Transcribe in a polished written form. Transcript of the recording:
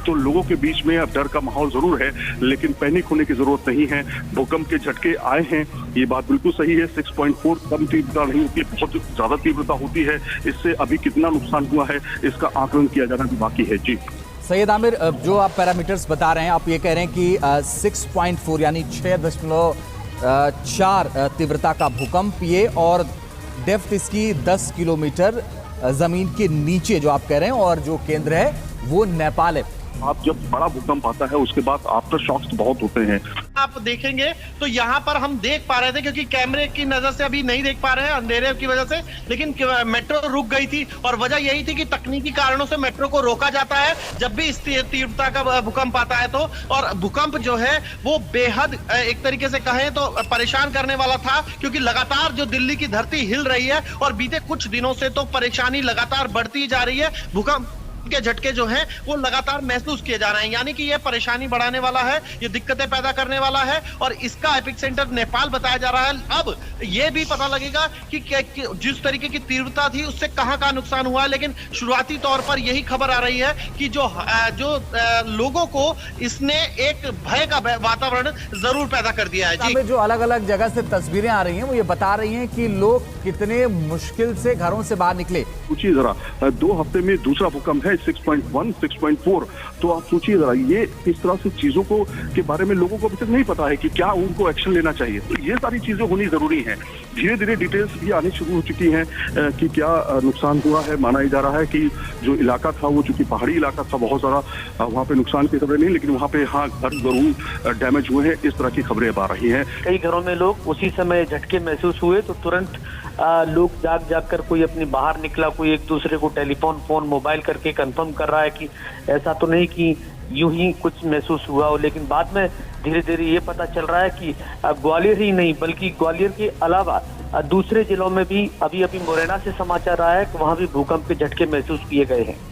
तो लोगों के बीच में अब डर का माहौल जरूर है, लेकिन पैनिक होने की जरूरत नहीं है। भूकंप के झटके आए हैं, ये बात बिल्कुल सही है। 6.4 कम तीव्रता नहीं होती, बहुत ज्यादा तीव्रता होती है। इससे अभी कितना नुकसान हुआ है इसका आकलन किया जाना भी बाकी है। जी सैयद आमिर, जो आप पैरामीटर्स बता रहे हैं, आप ये कह रहे हैं कि 6.4 यानी 6.4 तीव्रता का भूकंप ये, और डेप्थ इसकी 10 किलोमीटर जमीन के नीचे जो आप कह रहे हैं, और जो केंद्र है वो नेपाल है। आप जब बड़ा भूकंप आता है उसके बाद आफ्टर शॉक्स बहुत होते हैं। आप देखेंगे तो यहाँ पर हम देख पा रहे थे, क्योंकि कैमरे की नजर से अभी नहीं देख पा रहे हैं अंधेरे की वजह से, लेकिन मेट्रो रुक गई थी और वजह यही थी कि तकनीकी कारणों से मेट्रो को रोका जाता है जब भी इस तीव्रता का भूकंप आता है तो। और भूकंप जो है वो बेहद एक तरीके से कहें तो परेशान करने वाला था, क्योंकि लगातार जो दिल्ली की धरती हिल रही है और बीते कुछ दिनों से तो परेशानी लगातार बढ़ती जा रही है। भूकंप के झटके जो हैं वो लगातार महसूस किए जा रहे हैं, यानी कि ये परेशानी बढ़ाने वाला है, ये दिक्कतें पैदा करने वाला है, और इसका एपिक सेंटर नेपाल बताया जा रहा है। अब ये भी पता लगेगा कि जिस तरीके की तीव्रता थी उससे कहां नुकसान हुआ है, लेकिन शुरुआती तौर पर यही खबर आ रही है कि जो लोगों को इसने एक भय का वातावरण जरूर पैदा कर दिया है। जी, जो अलग अलग जगह से तस्वीरें आ रही हैं वो ये बता रही हैं कि लोग कितने मुश्किल से घरों से बाहर निकले। सोचिए जरा, 2 हफ्ते में दूसरा भूकंप है 6.1, 6.4, तो आप सोचिए जरा, ये इस तरह से चीजों को के बारे में लोगों को अभी तक नहीं पता है कि क्या उनको एक्शन लेना चाहिए। तो ये सारी चीजें होनी जरूरी है। धीरे धीरे डिटेल्स भी आनी शुरू हो चुकी हैं कि क्या नुकसान हुआ है। माना जा रहा है कि जो इलाका था वो चूंकि पहाड़ी इलाका था, बहुत सारा वहाँ पे नुकसान की खबरें नहीं, लेकिन वहाँ पे हाँ घर जरूर डैमेज हुए हैं, इस तरह की खबरें आ रही हैं। कई घरों में लोग उसी समय झटके महसूस हुए तो तुरंत लोग जाग कर कोई अपनी बाहर निकला, कोई एक दूसरे को फोन मोबाइल करके कंफर्म कर रहा है कि ऐसा तो नहीं कि यूं ही कुछ महसूस हुआ हो। लेकिन बाद में धीरे धीरे ये पता चल रहा है कि ग्वालियर ही नहीं बल्कि ग्वालियर के अलावा दूसरे जिलों में भी अभी मुरैना से समाचार आया है कि वहां भी भूकंप के झटके महसूस किए गए हैं।